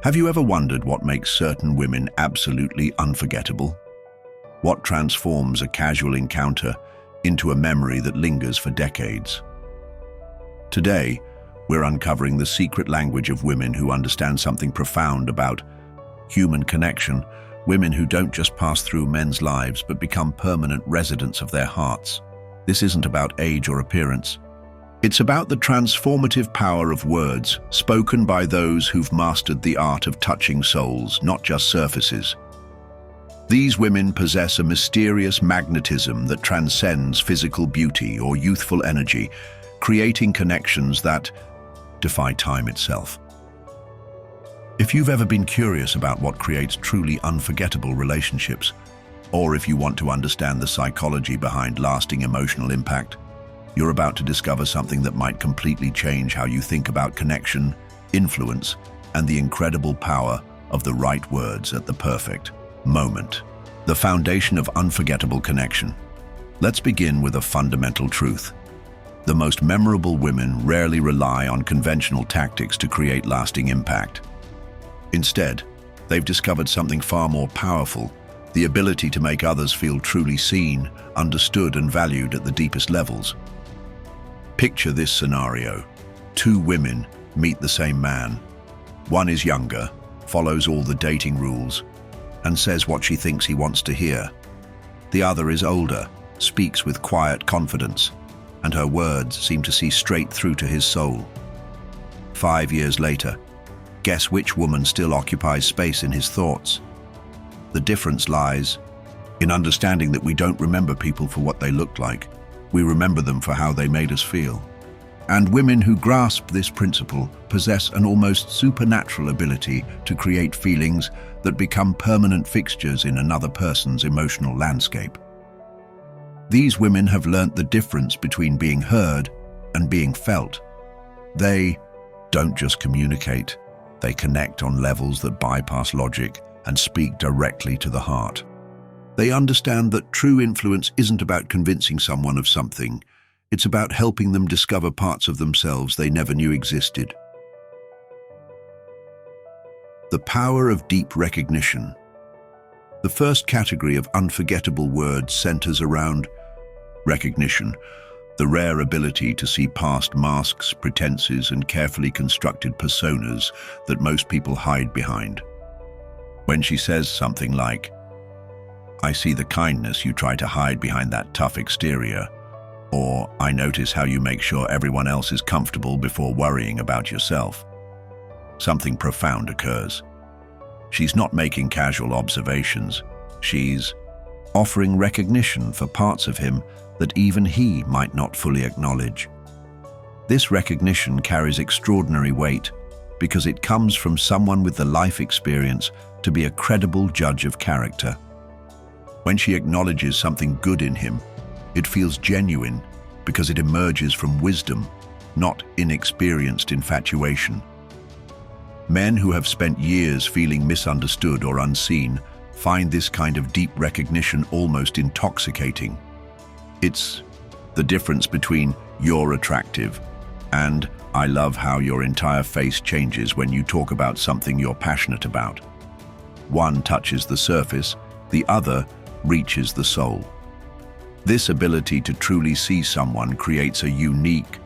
Have you ever wondered what makes certain women absolutely unforgettable? What transforms a casual encounter into a memory that lingers for decades? Today, we're uncovering the secret language of women who understand something profound about human connection, women who don't just pass through men's lives but become permanent residents of their hearts. This isn't about age or appearance. It's about the transformative power of words spoken by those who've mastered the art of touching souls, not just surfaces. These women possess a mysterious magnetism that transcends physical beauty or youthful energy, creating connections that defy time itself. If you've ever been curious about what creates truly unforgettable relationships, or if you want to understand the psychology behind lasting emotional impact, you're about to discover something that might completely change how you think about connection, influence, and the incredible power of the right words at the perfect moment. The foundation of unforgettable connection. Let's begin with a fundamental truth. The most memorable women rarely rely on conventional tactics to create lasting impact. Instead, they've discovered something far more powerful: the ability to make others feel truly seen, understood, and valued at the deepest levels. Picture this scenario. Two women meet the same man. One is younger, follows all the dating rules, and says what she thinks he wants to hear. The other is older, speaks with quiet confidence, and her words seem to see straight through to his soul. 5 years later, guess which woman still occupies space in his thoughts? The difference lies in understanding that we don't remember people for what they looked like. We remember them for how they made us feel. And women who grasp this principle possess an almost supernatural ability to create feelings that become permanent fixtures in another person's emotional landscape. These women have learnt the difference between being heard and being felt. They don't just communicate, they connect on levels that bypass logic and speak directly to the heart. They understand that true influence isn't about convincing someone of something, it's about helping them discover parts of themselves they never knew existed. The power of deep recognition. The first category of unforgettable words centers around recognition, the rare ability to see past masks, pretenses, and carefully constructed personas that most people hide behind. When she says something like, "I see the kindness you try to hide behind that tough exterior," or "I notice how you make sure everyone else is comfortable before worrying about yourself," something profound occurs. She's not making casual observations. She's offering recognition for parts of him that even he might not fully acknowledge. This recognition carries extraordinary weight because it comes from someone with the life experience to be a credible judge of character. When she acknowledges something good in him, it feels genuine because it emerges from wisdom, not inexperienced infatuation. Men who have spent years feeling misunderstood or unseen find this kind of deep recognition almost intoxicating. It's the difference between "you're attractive" and "I love how your entire face changes when you talk about something you're passionate about." One touches the surface, the other reaches the soul. This ability to truly see someone creates a unique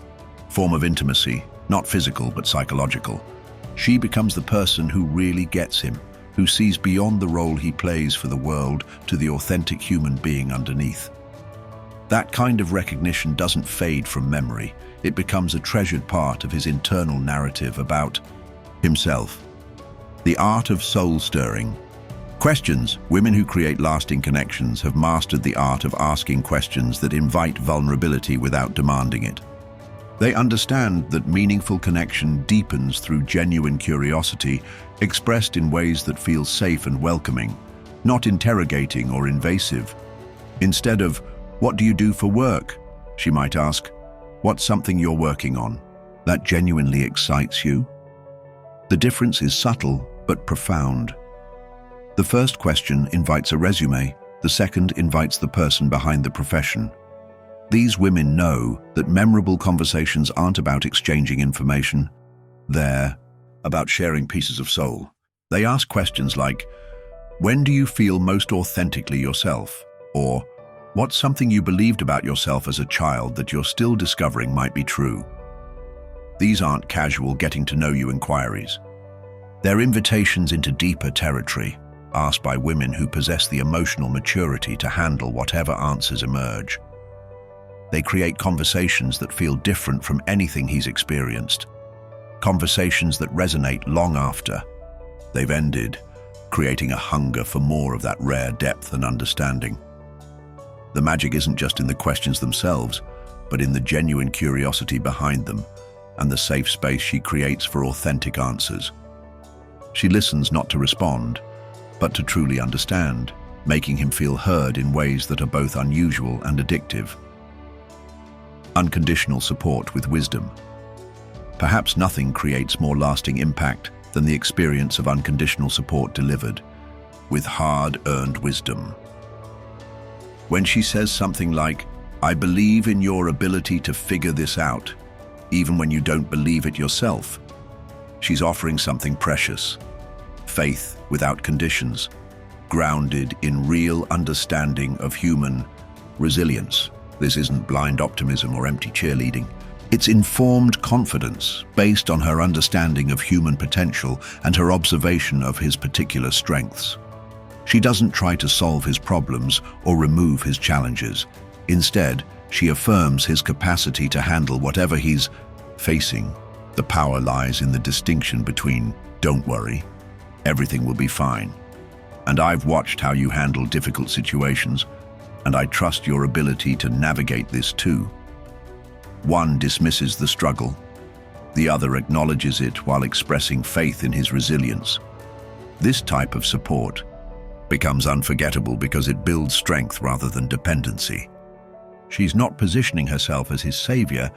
form of intimacy, not physical but psychological. She becomes the person who really gets him, who sees beyond the role he plays for the world to the authentic human being underneath. That kind of recognition doesn't fade from memory. It becomes a treasured part of his internal narrative about himself. The art of soul-stirring. Questions. Women who create lasting connections have mastered the art of asking questions that invite vulnerability without demanding it. They understand that meaningful connection deepens through genuine curiosity, expressed in ways that feel safe and welcoming, not interrogating or invasive. Instead of, "What do you do for work?" she might ask, "What's something you're working on that genuinely excites you?" The difference is subtle but profound. The first question invites a resume, the second invites the person behind the profession. These women know that memorable conversations aren't about exchanging information. They're about sharing pieces of soul, They ask questions like, when do you feel most authentically yourself? Or, what's something you believed about yourself as a child that you're still discovering might be true? These aren't casual getting-to-know-you inquiries. They're invitations into deeper territory, asked by women who possess the emotional maturity to handle whatever answers emerge. They create conversations that feel different from anything he's experienced, conversations that resonate long after they've ended, creating a hunger for more of that rare depth and understanding. The magic isn't just in the questions themselves, but in the genuine curiosity behind them and the safe space she creates for authentic answers. She listens not to respond, but to truly understand, making him feel heard in ways that are both unusual and addictive. Unconditional support with wisdom. Perhaps nothing creates more lasting impact than the experience of unconditional support delivered with hard-earned wisdom. When she says something like, "I believe in your ability to figure this out, even when you don't believe it yourself," she's offering something precious. Faith without conditions, grounded in real understanding of human resilience. This isn't blind optimism or empty cheerleading. It's informed confidence based on her understanding of human potential and her observation of his particular strengths. She doesn't try to solve his problems or remove his challenges. Instead, she affirms his capacity to handle whatever he's facing. The power lies in the distinction between "don't worry, everything will be fine," and "I've watched how you handle difficult situations, and I trust your ability to navigate this too." One dismisses the struggle. The other acknowledges it while expressing faith in his resilience. This type of support becomes unforgettable because it builds strength rather than dependency. She's not positioning herself as his savior,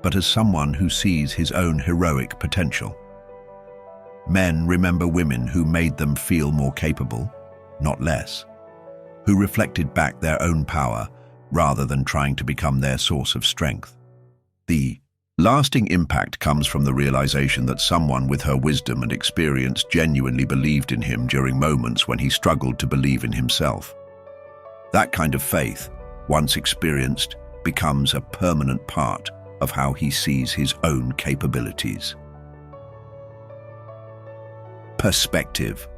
but as someone who sees his own heroic potential. Men remember women who made them feel more capable, not less, who reflected back their own power rather than trying to become their source of strength. The lasting impact comes from the realization that someone with her wisdom and experience genuinely believed in him during moments when he struggled to believe in himself. That kind of faith, once experienced, becomes a permanent part of how he sees his own capabilities. Perspective.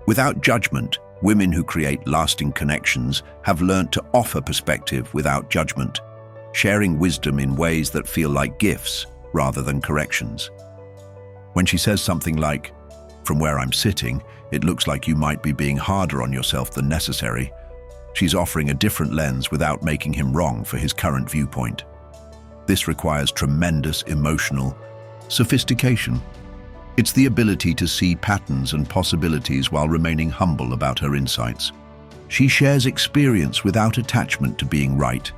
Without judgment, women who create lasting connections have learned to offer perspective without judgment, sharing wisdom in ways that feel like gifts rather than corrections. When she says something like, "From where I'm sitting, it looks like you might be being harder on yourself than necessary," she's offering a different lens without making him wrong for his current viewpoint. This requires tremendous emotional sophistication. It's the ability to see patterns and possibilities while remaining humble about her insights. She shares experience without attachment to being right,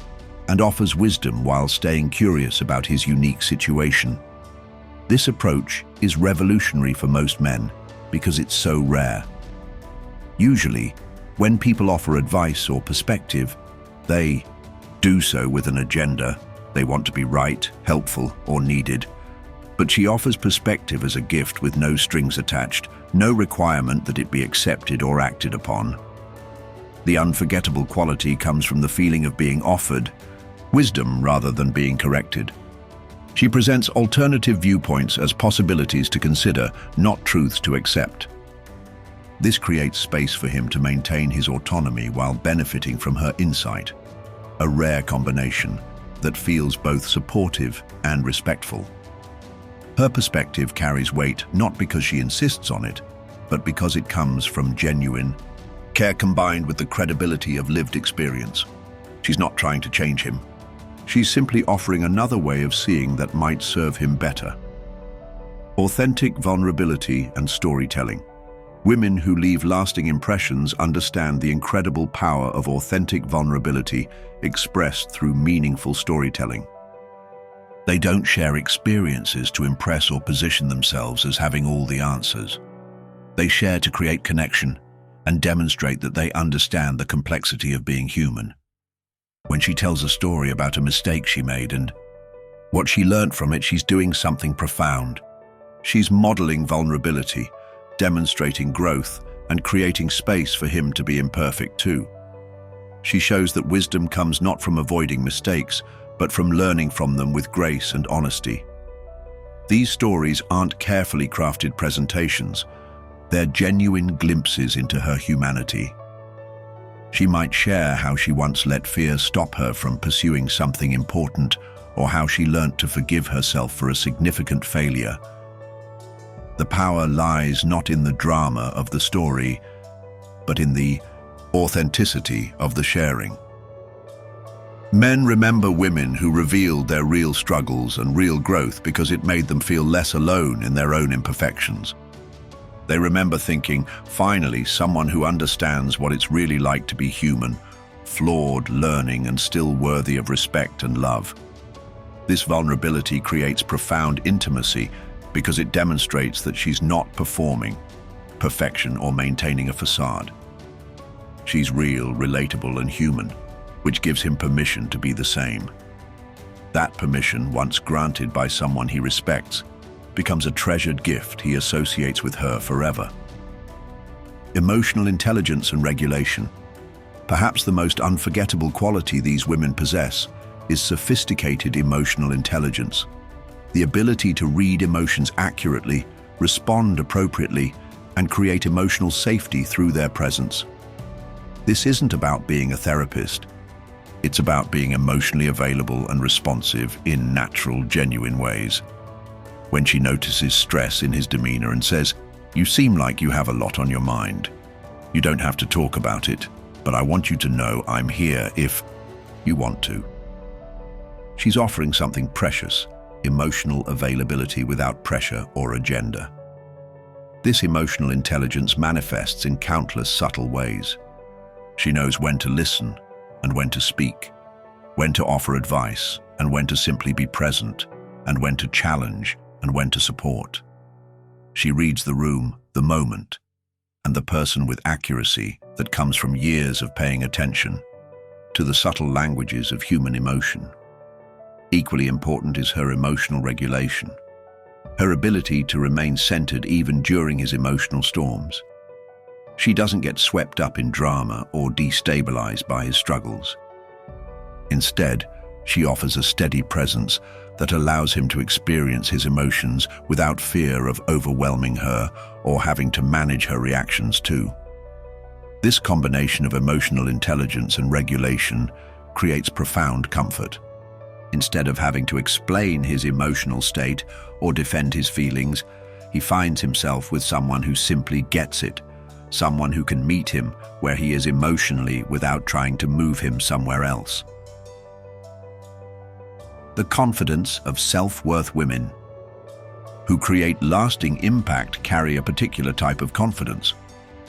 and offers wisdom while staying curious about his unique situation. This approach is revolutionary for most men because it's so rare. Usually, when people offer advice or perspective, they do so with an agenda. They want to be right, helpful, or needed. But she offers perspective as a gift with no strings attached, no requirement that it be accepted or acted upon. The unforgettable quality comes from the feeling of being offered wisdom rather than being corrected. She presents alternative viewpoints as possibilities to consider, not truths to accept. This creates space for him to maintain his autonomy while benefiting from her insight, a rare combination that feels both supportive and respectful. Her perspective carries weight not because she insists on it, but because it comes from genuine care combined with the credibility of lived experience. She's not trying to change him. She's simply offering another way of seeing that might serve him better. Authentic vulnerability and storytelling. Women who leave lasting impressions understand the incredible power of authentic vulnerability expressed through meaningful storytelling. They don't share experiences to impress or position themselves as having all the answers. They share to create connection and demonstrate that they understand the complexity of being human. When she tells a story about a mistake she made and what she learned from it, she's doing something profound. She's modeling vulnerability, demonstrating growth and creating space for him to be imperfect too. She shows that wisdom comes not from avoiding mistakes, but from learning from them with grace and honesty. These stories aren't carefully crafted presentations. They're genuine glimpses into her humanity. She might share how she once let fear stop her from pursuing something important, or how she learnt to forgive herself for a significant failure. The power lies not in the drama of the story, but in the authenticity of the sharing. Men remember women who revealed their real struggles and real growth because it made them feel less alone in their own imperfections. They remember thinking, finally, someone who understands what it's really like to be human, flawed, learning, and still worthy of respect and love. This vulnerability creates profound intimacy because it demonstrates that she's not performing perfection or maintaining a facade. She's real, relatable, and human, which gives him permission to be the same. That permission, once granted by someone he respects, becomes a treasured gift he associates with her forever. Emotional intelligence and regulation. Perhaps the most unforgettable quality these women possess is sophisticated emotional intelligence, the ability to read emotions accurately, respond appropriately, and create emotional safety through their presence. This isn't about being a therapist. It's about being emotionally available and responsive in natural, genuine ways. When she notices stress in his demeanor and says, "You seem like you have a lot on your mind. You don't have to talk about it, but I want you to know I'm here if you want to." She's offering something precious, emotional availability without pressure or agenda. This emotional intelligence manifests in countless subtle ways. She knows when to listen and when to speak, when to offer advice and when to simply be present, and when to challenge and when to support. She reads the room, the moment, and the person with accuracy that comes from years of paying attention to the subtle languages of human emotion. Equally important is her emotional regulation, her ability to remain centered even during his emotional storms. She doesn't get swept up in drama or destabilized by his struggles. Instead, she offers a steady presence that allows him to experience his emotions without fear of overwhelming her or having to manage her reactions too. This combination of emotional intelligence and regulation creates profound comfort. Instead of having to explain his emotional state or defend his feelings, he finds himself with someone who simply gets it, someone who can meet him where he is emotionally without trying to move him somewhere else. The confidence of self-worth women who create lasting impact carry a particular type of confidence,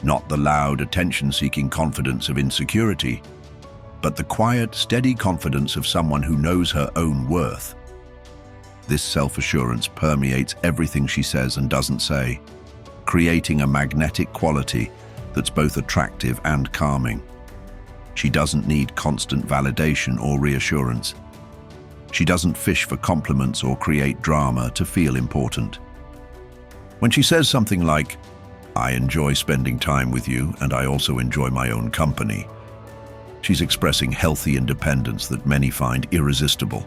not the loud, attention-seeking confidence of insecurity, but the quiet, steady confidence of someone who knows her own worth. This self-assurance permeates everything she says and doesn't say, creating a magnetic quality that's both attractive and calming. She doesn't need constant validation or reassurance. She doesn't fish for compliments or create drama to feel important. When she says something like, "I enjoy spending time with you and I also enjoy my own company," she's expressing healthy independence that many find irresistible.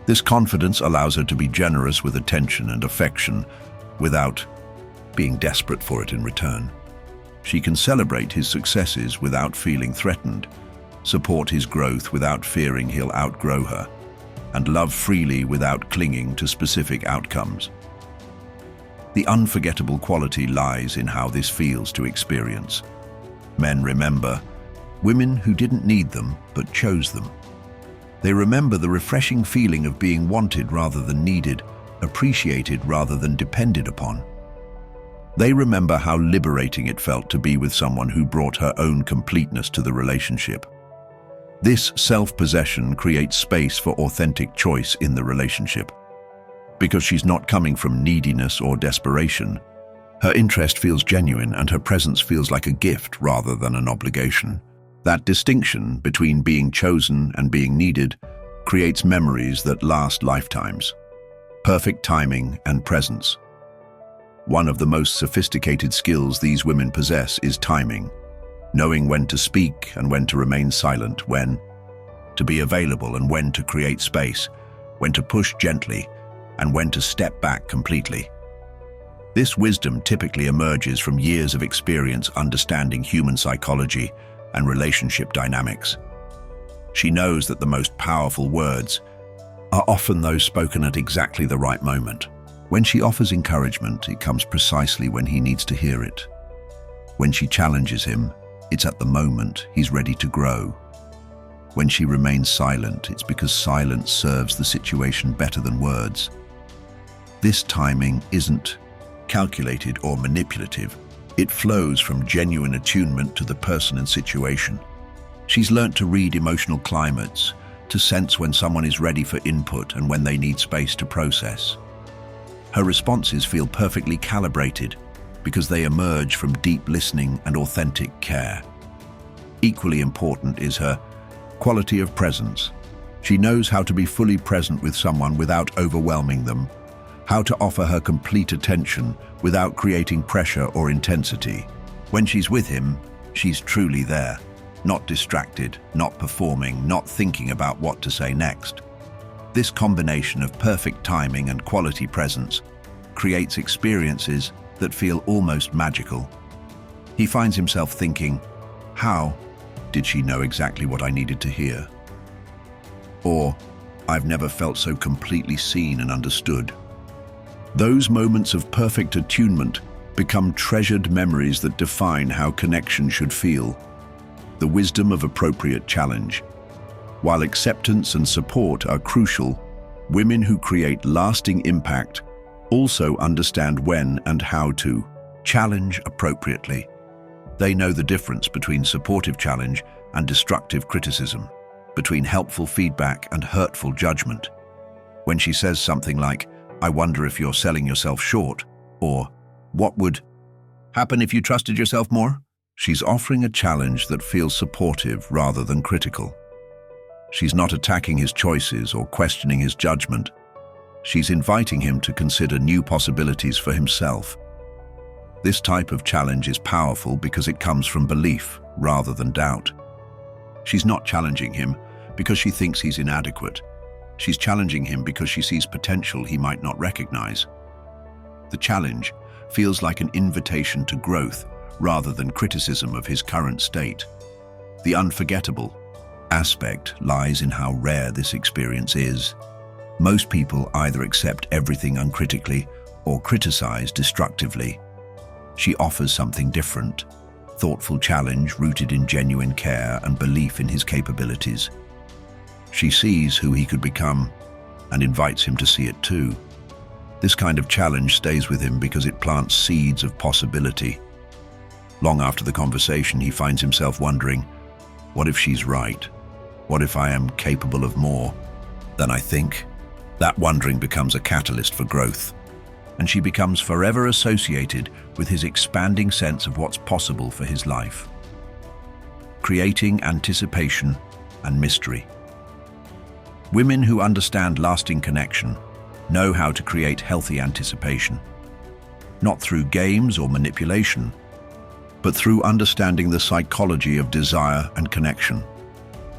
This confidence allows her to be generous with attention and affection without being desperate for it in return. She can celebrate his successes without feeling threatened, support his growth without fearing he'll outgrow her, and love freely without clinging to specific outcomes. The unforgettable quality lies in how this feels to experience. Men remember women who didn't need them but chose them. They remember the refreshing feeling of being wanted rather than needed, appreciated rather than depended upon. They remember how liberating it felt to be with someone who brought her own completeness to the relationship. This self-possession creates space for authentic choice in the relationship. Because she's not coming from neediness or desperation, her interest feels genuine and her presence feels like a gift rather than an obligation. That distinction between being chosen and being needed creates memories that last lifetimes. Perfect timing and presence. One of the most sophisticated skills these women possess is timing, knowing when to speak and when to remain silent, when to be available and when to create space, when to push gently and when to step back completely. This wisdom typically emerges from years of experience understanding human psychology and relationship dynamics. She knows that the most powerful words are often those spoken at exactly the right moment. When she offers encouragement, it comes precisely when he needs to hear it. When she challenges him, it's at the moment he's ready to grow. When she remains silent, it's because silence serves the situation better than words. This timing isn't calculated or manipulative. It flows from genuine attunement to the person and situation. She's learnt to read emotional climates, to sense when someone is ready for input and when they need space to process. Her responses feel perfectly calibrated because they emerge from deep listening and authentic care. Equally important is her quality of presence. She knows how to be fully present with someone without overwhelming them, how to offer her complete attention without creating pressure or intensity. When she's with him, she's truly there, not distracted, not performing, not thinking about what to say next. This combination of perfect timing and quality presence creates experiences that feel almost magical. He finds himself thinking, how did she know exactly what I needed to hear? Or, I've never felt so completely seen and understood. Those moments of perfect attunement become treasured memories that define how connection should feel. The wisdom of appropriate challenge. While acceptance and support are crucial, women who create lasting impact also understand when and how to challenge appropriately. They know the difference between supportive challenge and destructive criticism, between helpful feedback and hurtful judgment. When she says something like, "I wonder if you're selling yourself short," or "What would happen if you trusted yourself more?" she's offering a challenge that feels supportive rather than critical. She's not attacking his choices or questioning his judgment. She's inviting him to consider new possibilities for himself. This type of challenge is powerful because it comes from belief rather than doubt. She's not challenging him because she thinks he's inadequate. She's challenging him because she sees potential he might not recognize. The challenge feels like an invitation to growth rather than criticism of his current state. The unforgettable aspect lies in how rare this experience is. Most people either accept everything uncritically or criticize destructively. She offers something different, thoughtful challenge rooted in genuine care and belief in his capabilities. She sees who he could become and invites him to see it too. This kind of challenge stays with him because it plants seeds of possibility. Long after the conversation, he finds himself wondering, what if she's right? What if I am capable of more than I think? That wondering becomes a catalyst for growth, and she becomes forever associated with his expanding sense of what's possible for his life, creating anticipation and mystery. Women who understand lasting connection know how to create healthy anticipation, not through games or manipulation, but through understanding the psychology of desire and connection.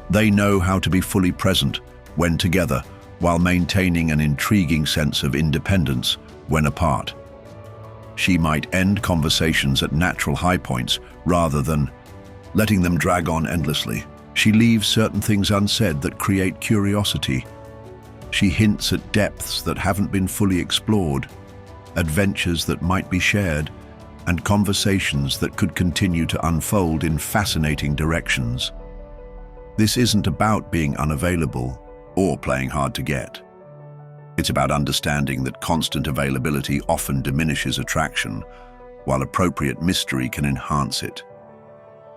They know how to be fully present when together, while maintaining an intriguing sense of independence when apart. She might end conversations at natural high points rather than letting them drag on endlessly. She leaves certain things unsaid that create curiosity. She hints at depths that haven't been fully explored, adventures that might be shared, and conversations that could continue to unfold in fascinating directions. This isn't about being unavailable or playing hard to get. It's about understanding that constant availability often diminishes attraction, while appropriate mystery can enhance it.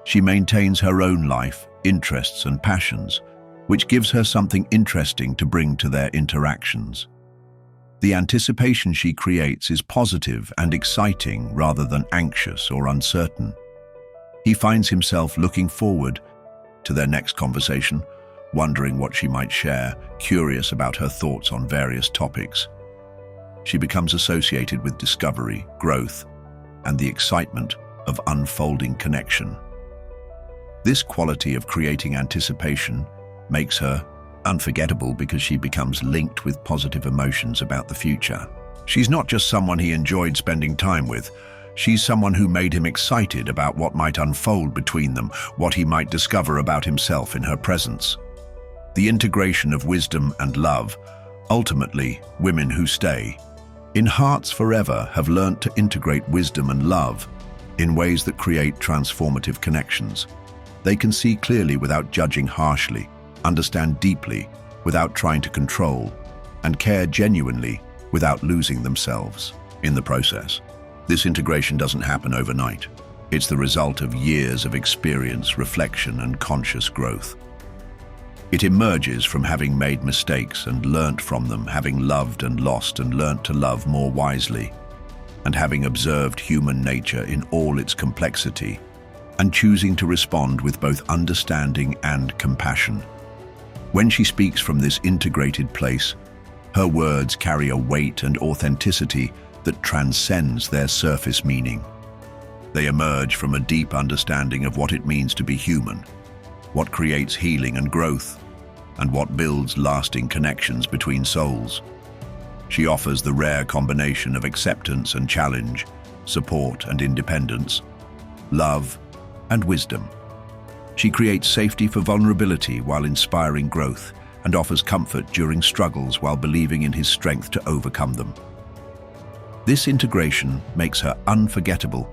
She maintains her own life, interests, and passions, which gives her something interesting to bring to their interactions. The anticipation she creates is positive and exciting rather than anxious or uncertain. He finds himself looking forward to their next conversation, wondering what she might share, curious about her thoughts on various topics. She becomes associated with discovery, growth, and the excitement of unfolding connection. This quality of creating anticipation makes her unforgettable because she becomes linked with positive emotions about the future. She's not just someone he enjoyed spending time with. She's someone who made him excited about what might unfold between them, what he might discover about himself in her presence. The integration of wisdom and love. Ultimately, women who stay in hearts forever have learnt to integrate wisdom and love in ways that create transformative connections. They can see clearly without judging harshly, understand deeply without trying to control, and care genuinely without losing themselves in the process. This integration doesn't happen overnight. It's the result of years of experience, reflection, and conscious growth. It emerges from having made mistakes and learnt from them, having loved and lost and learnt to love more wisely, and having observed human nature in all its complexity, and choosing to respond with both understanding and compassion. When she speaks from this integrated place, her words carry a weight and authenticity that transcends their surface meaning. They emerge from a deep understanding of what it means to be human, what creates healing and growth, and what builds lasting connections between souls. She offers the rare combination of acceptance and challenge, support and independence, love and wisdom. She creates safety for vulnerability while inspiring growth, and offers comfort during struggles while believing in his strength to overcome them. This integration makes her unforgettable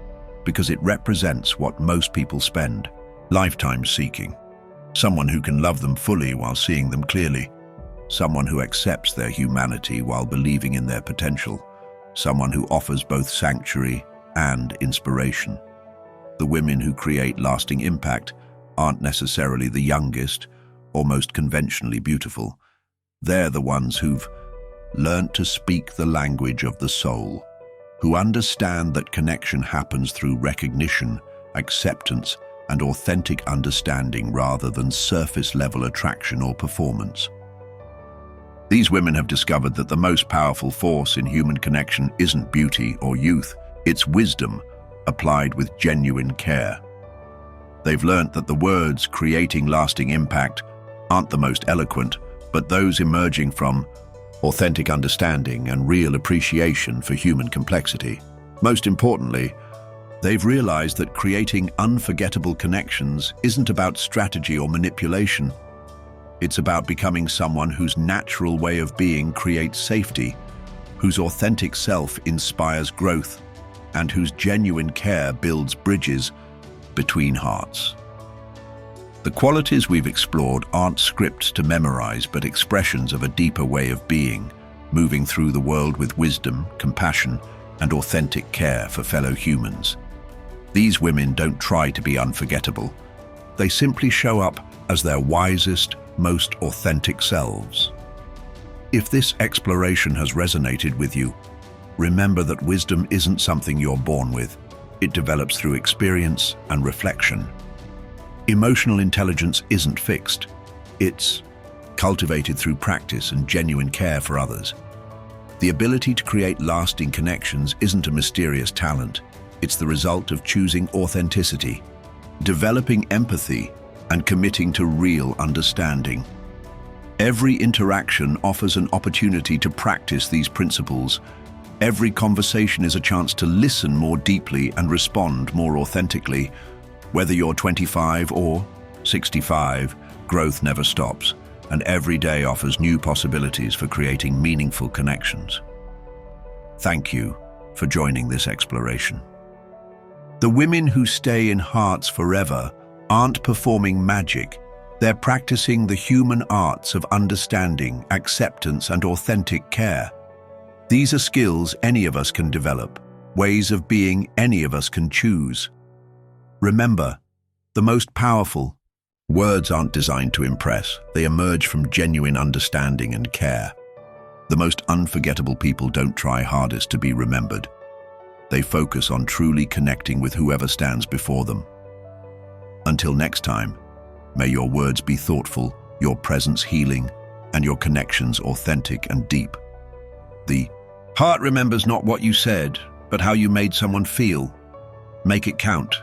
because it represents what most people spend lifetimes seeking. Someone who can love them fully while seeing them clearly. Someone who accepts their humanity while believing in their potential. Someone who offers both sanctuary and inspiration. The women who create lasting impact aren't necessarily the youngest or most conventionally beautiful. They're the ones who've learnt to speak the language of the soul, who understand that connection happens through recognition, acceptance, and authentic understanding rather than surface-level attraction or performance. These women have discovered that the most powerful force in human connection isn't beauty or youth, it's wisdom applied with genuine care. They've learnt that the words creating lasting impact aren't the most eloquent, but those emerging from authentic understanding and real appreciation for human complexity. Most importantly, they've realized that creating unforgettable connections isn't about strategy or manipulation. It's about becoming someone whose natural way of being creates safety, whose authentic self inspires growth, and whose genuine care builds bridges between hearts. The qualities we've explored aren't scripts to memorize, but expressions of a deeper way of being, moving through the world with wisdom, compassion, and authentic care for fellow humans. These women don't try to be unforgettable. They simply show up as their wisest, most authentic selves. If this exploration has resonated with you, remember that wisdom isn't something you're born with. It develops through experience and reflection. Emotional intelligence isn't fixed. It's cultivated through practice and genuine care for others. The ability to create lasting connections isn't a mysterious talent. It's the result of choosing authenticity, developing empathy, and committing to real understanding. Every interaction offers an opportunity to practice these principles. Every conversation is a chance to listen more deeply and respond more authentically. Whether you're 25 or 65, growth never stops, and every day offers new possibilities for creating meaningful connections. Thank you for joining this exploration. The women who stay in hearts forever aren't performing magic. They're practicing the human arts of understanding, acceptance, and authentic care. These are skills any of us can develop, ways of being any of us can choose. Remember, the most powerful words aren't designed to impress. They emerge from genuine understanding and care. The most unforgettable people don't try hardest to be remembered. They focus on truly connecting with whoever stands before them. Until next time, may your words be thoughtful, your presence healing, and your connections authentic and deep. The Heart remembers not what you said, but how you made someone feel. Make it count.